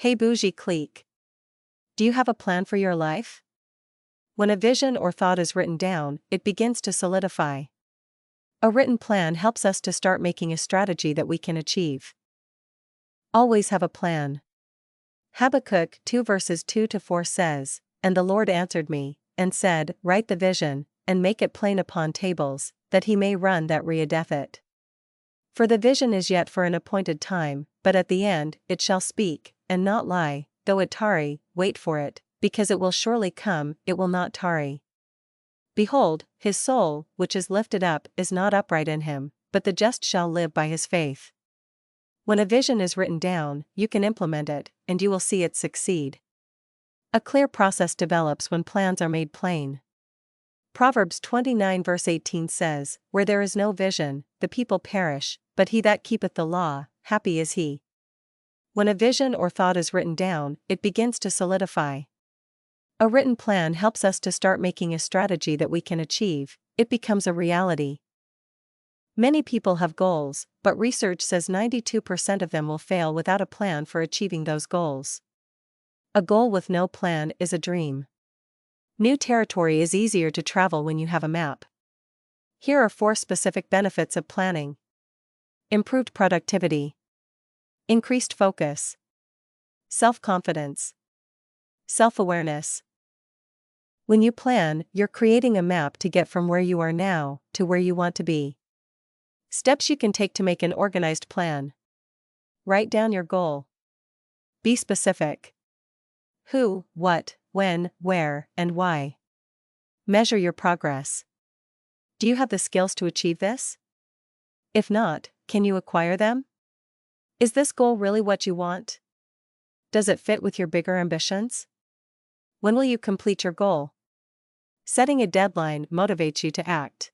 Hey Bougie Clique. Do you have a plan for your life? When a vision or thought is written down, it begins to solidify. A written plan helps us to start making a strategy that we can achieve. Always have a plan. Habakkuk 2 verses 2-4 says, "And the Lord answered me, and said, Write the vision, and make it plain upon tables, that he may run that readeth it. For the vision is yet for an appointed time, but at the end it shall speak, and not lie, though it tarry, wait for it, because it will surely come, it will not tarry. Behold, his soul, which is lifted up, is not upright in him, but the just shall live by his faith." When a vision is written down, you can implement it, and you will see it succeed. A clear process develops when plans are made plain. Proverbs 29 verse 18 says, "Where there is no vision, the people perish, but he that keepeth the law, happy is he." When a vision or thought is written down, it begins to solidify. A written plan helps us to start making a strategy that we can achieve, it becomes a reality. Many people have goals, but research says 92% of them will fail without a plan for achieving those goals. A goal with no plan is a dream. New territory is easier to travel when you have a map. Here are 4 specific benefits of planning. Improved productivity. Increased focus. Self-confidence. Self-awareness. When you plan, you're creating a map to get from where you are now to where you want to be. Steps you can take to make an organized plan. Write down your goal. Be specific. Who, what, when, where, and why. Measure your progress. Do you have the skills to achieve this? If not, can you acquire them? Is this goal really what you want? Does it fit with your bigger ambitions? When will you complete your goal? Setting a deadline motivates you to act.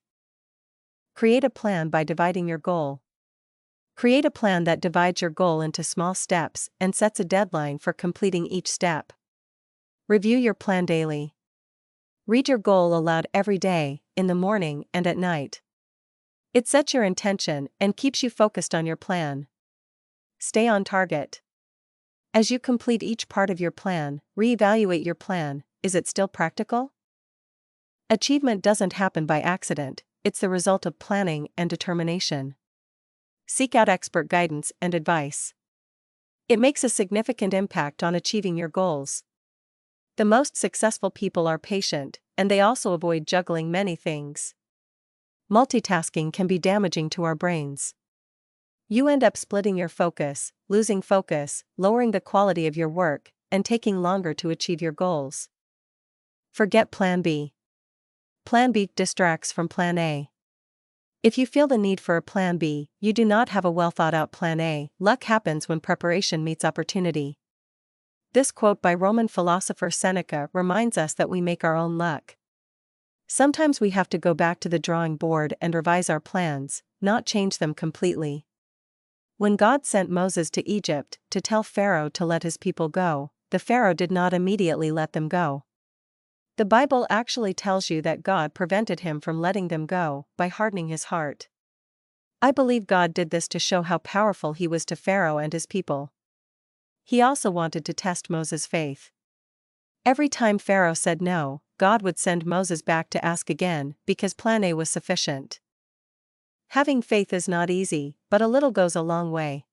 Create a plan by dividing your goal. Create a plan that divides your goal into small steps and sets a deadline for completing each step. Review your plan daily. Read your goal aloud every day, in the morning and at night. It sets your intention and keeps you focused on your plan. Stay on target. As you complete each part of your plan, reevaluate your plan. Is it still practical? Achievement doesn't happen by accident, it's the result of planning and determination. Seek out expert guidance and advice. It makes a significant impact on achieving your goals. The most successful people are patient, and they also avoid juggling many things. Multitasking can be damaging to our brains. You end up splitting your focus, losing focus, lowering the quality of your work, and taking longer to achieve your goals. Forget Plan B. Plan B distracts from Plan A. If you feel the need for a Plan B, you do not have a well-thought-out Plan A. Luck happens when preparation meets opportunity. This quote by Roman philosopher Seneca reminds us that we make our own luck. Sometimes we have to go back to the drawing board and revise our plans, not change them completely. When God sent Moses to Egypt to tell Pharaoh to let his people go, the Pharaoh did not immediately let them go. The Bible actually tells you that God prevented him from letting them go by hardening his heart. I believe God did this to show how powerful he was to Pharaoh and his people. He also wanted to test Moses' faith. Every time Pharaoh said no, God would send Moses back to ask again, because Plan A was sufficient. Having faith is not easy, but a little goes a long way.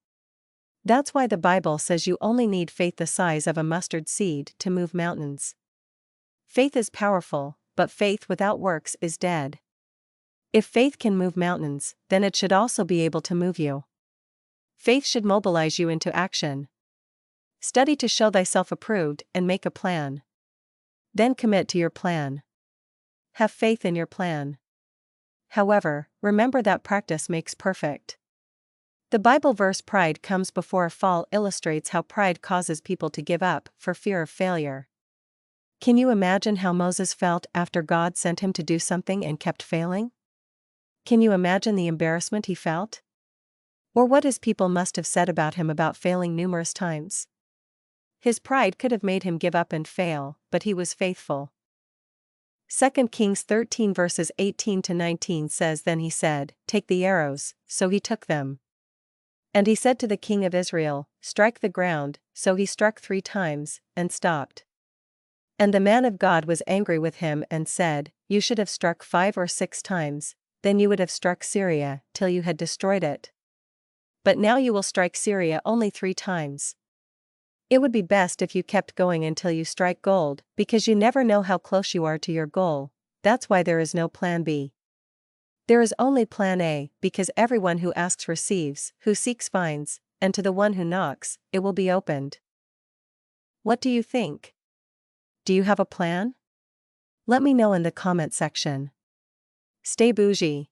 That's why the Bible says you only need faith the size of a mustard seed to move mountains. Faith is powerful, but faith without works is dead. If faith can move mountains, then it should also be able to move you. Faith should mobilize you into action. Study to show thyself approved and make a plan. Then commit to your plan. Have faith in your plan. However, remember that practice makes perfect. The Bible verse "Pride comes before a fall" illustrates how pride causes people to give up for fear of failure. Can you imagine how Moses felt after God sent him to do something and kept failing? Can you imagine the embarrassment he felt? Or what his people must have said about him about failing numerous times? His pride could have made him give up and fail, but he was faithful. 2 Kings 13 verses 18-19 says, "Then he said, Take the arrows, so he took them. And he said to the king of Israel, "Strike the ground." So he struck 3 times, and stopped. And the man of God was angry with him and said, "You should have struck 5 or 6 times, then you would have struck Syria, till you had destroyed it. But now you will strike Syria only 3 times. It would be best if you kept going until you strike gold, because you never know how close you are to your goal. That's why there is no plan B. There is only plan A, because everyone who asks receives, who seeks finds, and to the one who knocks, it will be opened." What do you think? Do you have a plan? Let me know in the comment section. Stay bougie.